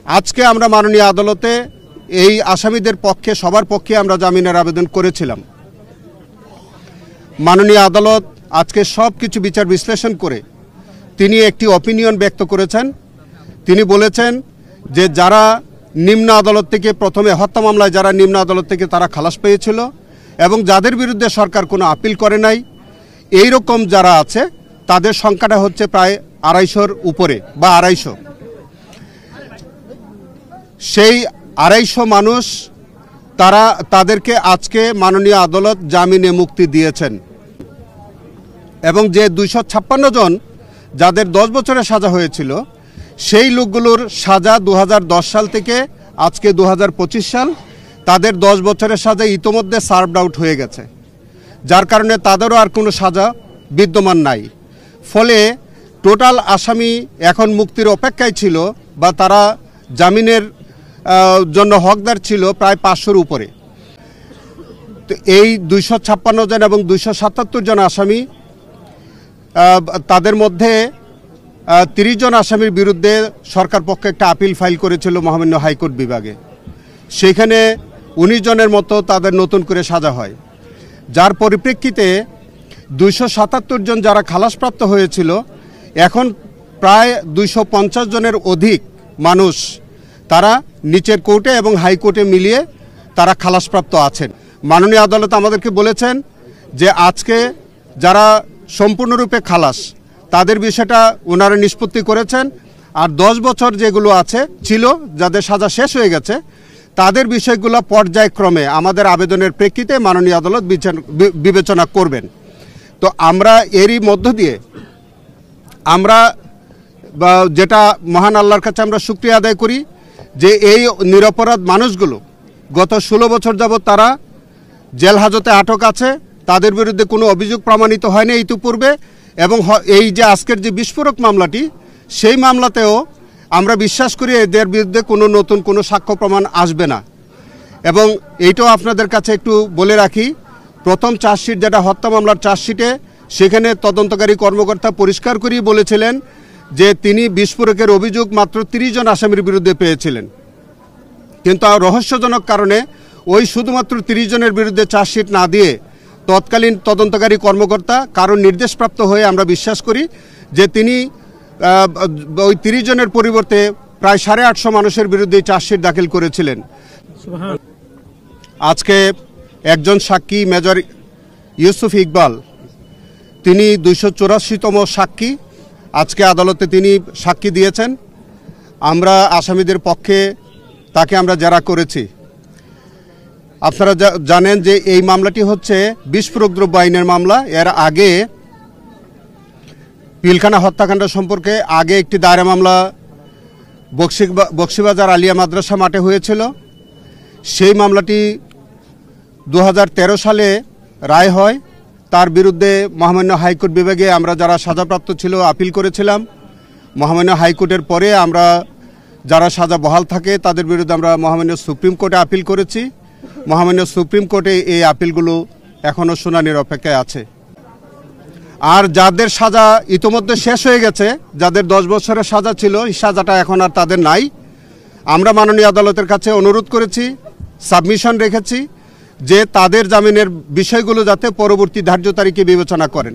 আজকে আমরা মাননীয় আদালতে এই আসামিদের পক্ষে সবার পক্ষে আমরা জামিনের আবেদন করেছিলাম। মাননীয় আদালত আজকে সব কিছু বিচার বিশ্লেষণ করে তিনি একটি অপিনিয়ন ব্যক্ত করেছেন। তিনি বলেছেন যে যারা নিম্ন আদালত থেকে প্রথমে হত্যা মামলায় যারা নিম্ন আদালত থেকে তারা খালাস পেয়েছিল এবং যাদের বিরুদ্ধে সরকার কোনো আপিল করে নাই, এই রকম যারা আছে তাদের সংখ্যাটা হচ্ছে প্রায় 250-র উপরে বা 250। সেই 250 মানুষ তাদেরকে আজকে মাননীয় আদালত জামিনে মুক্তি দিয়েছেন এবং যে 256 জন যাদের 10 বছরের সাজা হয়েছিল সেই লোকগুলোর সাজা 2010 সাল থেকে আজকে 2025 সাল, তাদের 10 বছরের সাজা ইতোমধ্যে সার্ভড আউট হয়ে গেছে, যার কারণে তাদেরও আর কোনো সাজা বিদ্যমান নাই। ফলে টোটাল আসামি এখন মুক্তির অপেক্ষায় ছিল বা তারা জামিনের জন্য হকদার ছিল প্রায় 500-র উপরে। তো এই 256 জন এবং 277 জন আসামি, তাদের মধ্যে 30 জন আসামির বিরুদ্ধে সরকার পক্ষে একটা আপিল ফাইল করেছিল মহামান্য হাইকোর্ট বিভাগে। সেখানে 19 জনের মতো তাদের নতুন করে সাজা হয়, যার পরিপ্রেক্ষিতে 277 জন যারা খালাসপ্রাপ্ত হয়েছিল এখন প্রায় 250 জনের অধিক মানুষ তারা নিচের কোর্টে এবং হাইকোর্টে মিলিয়ে তারা খালাসপ্রাপ্ত আছেন। মাননীয় আদালত আমাদেরকে বলেছেন যে আজকে যারা সম্পূর্ণরূপে খালাস তাদের বিষয়টা ওনারা নিষ্পত্তি করেছেন, আর 10 বছর যেগুলো আছে ছিল যাদের সাজা শেষ হয়ে গেছে তাদের বিষয়গুলো পর্যায়ক্রমে আমাদের আবেদনের প্রেক্ষিতে মাননীয় আদালত বিবেচনা করবেন। তো আমরা এরই মধ্য দিয়ে আমরা যেটা মহান আল্লাহর কাছে আমরা শুকরিয়া আদায় করি যে এই নিরপরাধ মানুষগুলো গত 16 বছর যাবৎ তারা জেল হাজতে আটক আছে, তাদের বিরুদ্ধে কোনো অভিযোগ প্রমাণিত হয়নি ইতিপূর্বে, এবং এই যে আজকের যে বিস্ফোরক মামলাটি সেই মামলাতেও আমরা বিশ্বাস করি এদের বিরুদ্ধে কোনো নতুন কোনো সাক্ষ্য প্রমাণ আসবে না। এবং এইটাও আপনাদের কাছে একটু বলে রাখি, প্রথম চার্জশিট যেটা হত্যা মামলার চার্জশিটে সেখানে তদন্তকারী কর্মকর্তা পরিষ্কার করেই বলেছিলেন যে তিনি বিস্ফোরকের অভিযোগ মাত্র 30 জন আসামির বিরুদ্ধে পেয়েছিলেন, কিন্তু রহস্যজনক কারণে ওই শুধুমাত্র 30 জনের বিরুদ্ধে চার্জশিট না দিয়ে তৎকালীন তদন্তকারী কর্মকর্তা কারণ নির্দেশপ্রাপ্ত হয়ে আমরা বিশ্বাস করি যে তিনি ওই 30 জনের পরিবর্তে প্রায় 850 মানুষের বিরুদ্ধে চার্জশিট দাখিল করেছিলেন। আজকে একজন সাক্ষী মেজর ইউসুফ ইকবাল, তিনি 284তম সাক্ষী, আজকে আদালতে তিনি সাক্ষী দিয়েছেন। আমরা আসামিদের পক্ষে তাকে আমরা জেরা করেছি। আপনারা জানেন যে এই মামলাটি হচ্ছে বিস্ফোরক দ্রব্য আইনের মামলা। এর আগে পিলখানা হত্যাকাণ্ড সম্পর্কে আগে একটি দায়েরা মামলা বক্সিবাজার আলিয়া মাদ্রাসা মাঠে হয়েছিল। সেই মামলাটি 2013 সালে রায় হয়, তার বিরুদ্ধে মহামান্য হাইকোর্ট বিভাগে আমরা যারা সাজাপ্রাপ্ত ছিল আপিল করেছিলাম। মহামান্য হাইকোর্টের পরে আমরা যারা সাজা বহাল থাকে তাদের বিরুদ্ধে আমরা মহামান্য সুপ্রিম কোর্টে আপিল করেছি। মহামান্য সুপ্রিম কোর্টে এই আপিলগুলো এখনও শুনানির অপেক্ষায় আছে। আর যাদের সাজা ইতোমধ্যে শেষ হয়ে গেছে, যাদের 10 বছরের সাজা ছিল, এই সাজাটা এখন আর তাদের নাই। আমরা মাননীয় আদালতের কাছে অনুরোধ করেছি, সাবমিশন রেখেছি যে তাদের জামিনের বিষয়গুলো যাতে পরবর্তী ধার্য তারিখে বিবেচনা করেন।